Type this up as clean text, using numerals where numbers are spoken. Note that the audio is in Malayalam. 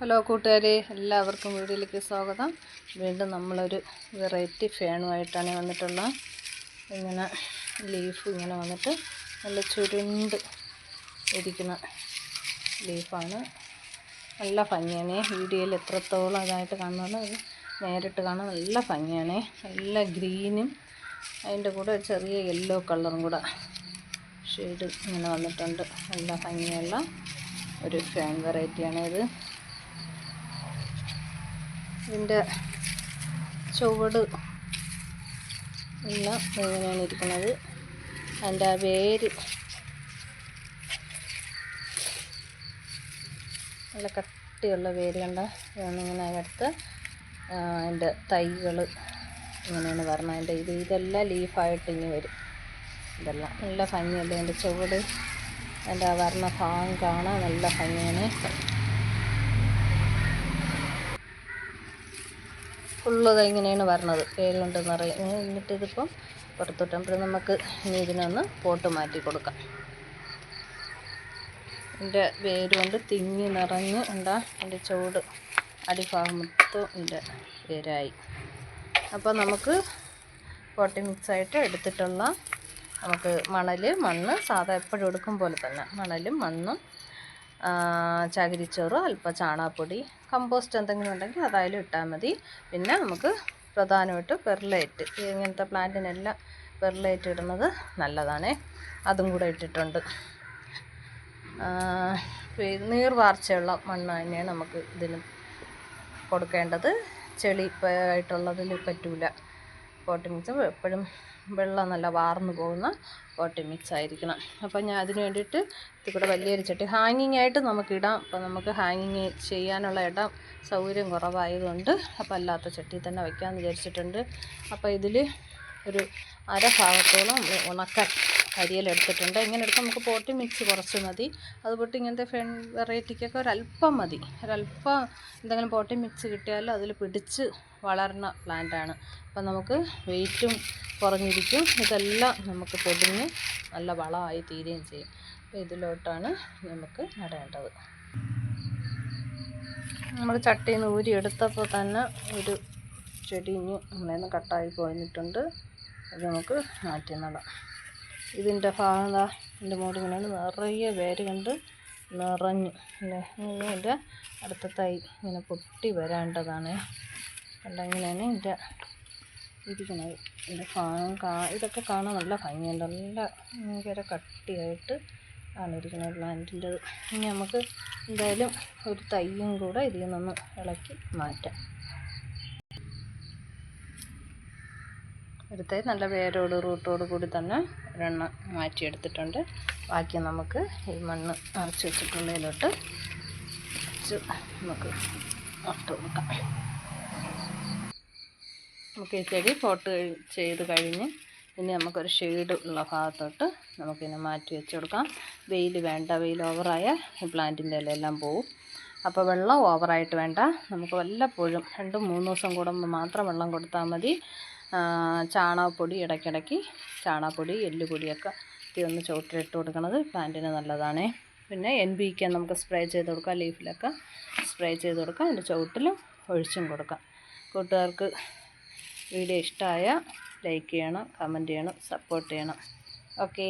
ഹലോ കൂട്ടുകാരെ, എല്ലാവർക്കും വീഡിയോയിലേക്ക് സ്വാഗതം. വീണ്ടും നമ്മളൊരു വെറൈറ്റി ഫാനുമായിട്ടാണ് വന്നിട്ടുള്ളത്. ഇങ്ങനെ ലീഫ് ഇങ്ങനെ വന്നിട്ട് നല്ല ചുരുണ്ട് ഇരിക്കുന്ന ലീഫാണ്. നല്ല ഭംഗിയാണ്. വീഡിയോയിൽ എത്രത്തോളം അതായിട്ട് കാണുന്നത് നേരിട്ട് കാണാൻ നല്ല ഭംഗിയാണ്. നല്ല ഗ്രീനും അതിൻ്റെ കൂടെ ഒരു ചെറിയ യെല്ലോ കളറും കൂടെ ഷെയ്ഡ് ഇങ്ങനെ വന്നിട്ടുണ്ട്. നല്ല ഭംഗിയുള്ള ഒരു ഫാൻ വെറൈറ്റിയാണ് ഇത്. ഇതിൻ്റെ ചുവട് എല്ലാം ഇങ്ങനെയാണ് ഇരിക്കുന്നത്. അതിൻ്റെ ആ വേര് നല്ല കട്ടിയുള്ള വേര് കണ്ട ഇങ്ങനെ അടുത്ത് അതിൻ്റെ തൈകൾ ഇങ്ങനെയാണ് പറഞ്ഞത്. അതിൻ്റെ ഇതെല്ലാം ലീഫായിട്ട് ഇനി വരും. ഇതെല്ലാം നല്ല ഭംഗിയല്ലേ. അതിൻ്റെ ചുവട് അതിൻ്റെ ആ വർണ്ണ ഭാഗം കാണാൻ നല്ല ഭംഗിയാണ്. ഫുള്ളത് ഇങ്ങനെയാണ് വരണത്, വേര് കൊണ്ട് നിറയെ. എന്നിട്ട് ഇതിപ്പം പുറത്തോട്ടുമ്പോൾ നമുക്ക് ഇനി ഇതിനൊന്ന് പോട്ട് മാറ്റി കൊടുക്കാം. ഇതിൻ്റെ വേര് കൊണ്ട് തിങ്ങി നിറഞ്ഞ് ഉണ്ടാ അതിൻ്റെ ചുവട് അടിഭാഗം മൊത്തം ഇതിൻ്റെ വേരായി. അപ്പോൾ നമുക്ക് പോട്ടി മിക്സായിട്ട് എടുത്തിട്ടുള്ള നമുക്ക് മണ്ണ് സാധാ എപ്പോഴും എടുക്കും പോലെ തന്നെ മണലും മണ്ണും ചകിരിച്ചോറ്, അല്പം ചാണകപ്പൊടി, കമ്പോസ്റ്റ് എന്തെങ്കിലും ഉണ്ടെങ്കിൽ അതായാലും ഇട്ടാൽ മതി. പിന്നെ നമുക്ക് പ്രധാനമായിട്ട് പെർലൈറ്റ്, ഇങ്ങനത്തെ പ്ലാന്റിനെല്ലാം പെർലൈറ്റ് ഇടുന്നത് നല്ലതാണ്. അതും കൂടെ ഇട്ടിട്ടുണ്ട്. നീർവാർച്ചയുള്ള മണ്ണ് തന്നെയാണ് നമുക്ക് ഇതിന് കൊടുക്കേണ്ടത്. ചെളി ആയിട്ടുള്ളതിൽ പറ്റൂല. പോട്ടി മിക്സ് എപ്പോഴും വെള്ളം നല്ല വാർന്നു പോകുന്ന പോട്ടി മിക്സ് ആയിരിക്കണം. അപ്പോൾ ഞാൻ അതിന് വേണ്ടിയിട്ട് ഇത് കൂടെ വലിയൊരു ചട്ടി ഹാങ്ങിങ് ആയിട്ട് നമുക്കിടാം. അപ്പോൾ നമുക്ക് ഹാങ്ങിങ് ചെയ്യാനുള്ള ഇടം സൗകര്യം കുറവായതുകൊണ്ട് അപ്പോൾ അല്ലാത്ത ചട്ടി തന്നെ വയ്ക്കാമെന്ന് വിചാരിച്ചിട്ടുണ്ട്. അപ്പോൾ ഇതിൽ ഒരു അരഭാഗത്തോളം ഉണക്കാൻ അരിയിലെടുത്തിട്ടുണ്ട്. ഇങ്ങനെ എടുക്കാം. നമുക്ക് പോട്ടി മിക്സ് കുറച്ച് മതി. അതുപോലെ ഇങ്ങനത്തെ ഫെൻ വെറൈറ്റിക്കൊക്കെ ഒരല്പം മതി. ഒരല്പം എന്തെങ്കിലും പോട്ടി മിക്സ് കിട്ടിയാൽ അതിൽ പിടിച്ച് വളരുന്ന പ്ലാന്റാണ്. അപ്പം നമുക്ക് വെയിറ്റും കുറഞ്ഞിരിക്കും. ഇതെല്ലാം നമുക്ക് പൊടിഞ്ഞ് നല്ല വളമായി തീരുകയും ചെയ്യും. അപ്പോൾ ഇതിലോട്ടാണ് നമുക്ക് നടേണ്ടത്. നമ്മൾ ചട്ടിയിൽ നിന്ന് ഊരി എടുത്തപ്പോൾ തന്നെ ഒരു ചെടിഞ്ഞ് നമ്മളേന്ന് കട്ടായി പോയിട്ടുണ്ട്. അത് നമുക്ക് മാറ്റി നടാം. ഇതിൻ്റെ ഭാഗം ഇതിൻ്റെ മുകളിൽ ഇങ്ങനെ നിറയെ വേര് കണ്ട് നിറഞ്ഞു അല്ലേ. ഇതിൻ്റെ അടുത്ത തൈ ഇങ്ങനെ പൊട്ടി വരേണ്ടതാണ്. ഇങ്ങനെയാണ് ഇതിൻ്റെ ഇരിക്കുന്നത്. ഇതിൻ്റെ ഭാഗം ഇതൊക്കെ കാണാൻ നല്ല ഭംഗിയുണ്ട്. നല്ല ഭയങ്കര കട്ടിയായിട്ട് ആണ് ഇരിക്കുന്നത് പ്ലാന്റിൻ്റെ. ഇനി നമുക്ക് എന്തായാലും ഒരു തൈയും കൂടെ ഇതിൽ നിന്നൊന്ന് ഇളക്കി മാറ്റാം. ഒരു തൈ നല്ല വേരോട് റൂട്ടോട് കൂടി തന്നെ ഒരെണ്ണം മാറ്റിയെടുത്തിട്ടുണ്ട്. ബാക്കി നമുക്ക് ഈ മണ്ണ് നിറച്ച് വെച്ചിട്ടുള്ളതിലോട്ട് നമുക്ക് നട്ട് കൊടുക്കാം. നമുക്ക് ഈ ചെടി പോട്ട് ചെയ്ത് കഴിഞ്ഞ് ഇനി നമുക്കൊരു ഷെയ്ഡ് ഉള്ള ഭാഗത്തോട്ട് നമുക്കിനെ മാറ്റി വെച്ച് കൊടുക്കാം. വെയിൽ വേണ്ട. വെയിൽ ഓവറായ ഈ പ്ലാന്റിൻ്റെ ഇലയെല്ലാം പോവും. അപ്പോൾ വെള്ളം ഓവറായിട്ട് വേണ്ട. നമുക്ക് വല്ലപ്പോഴും 2-3 ദിവസം കൂടുമ്പോൾ മാത്രം വെള്ളം കൊടുത്താൽ മതി. ചാണകപ്പൊടി ഇടയ്ക്കിടയ്ക്ക് ചാണകപ്പൊടി, എല്ലുപൊടിയൊക്കെ ഒന്ന് ചുവട്ടിലിട്ട് കൊടുക്കുന്നത് പ്ലാന്റിന് നല്ലതാണ്. പിന്നെ NPK നമുക്ക് സ്പ്രേ ചെയ്ത് കൊടുക്കാം. ലീഫിലൊക്കെ സ്പ്രേ ചെയ്ത് കൊടുക്കാം. അതിൻ്റെ ചുവട്ടിലും ഒഴിച്ചും കൊടുക്കാം. കൂട്ടുകാർക്ക് വീഡിയോ ഇഷ്ടമായ ലൈക്ക് ചെയ്യണം, കമൻറ്റ് ചെയ്യണം, സപ്പോർട്ട് ചെയ്യണം. ഓക്കേ.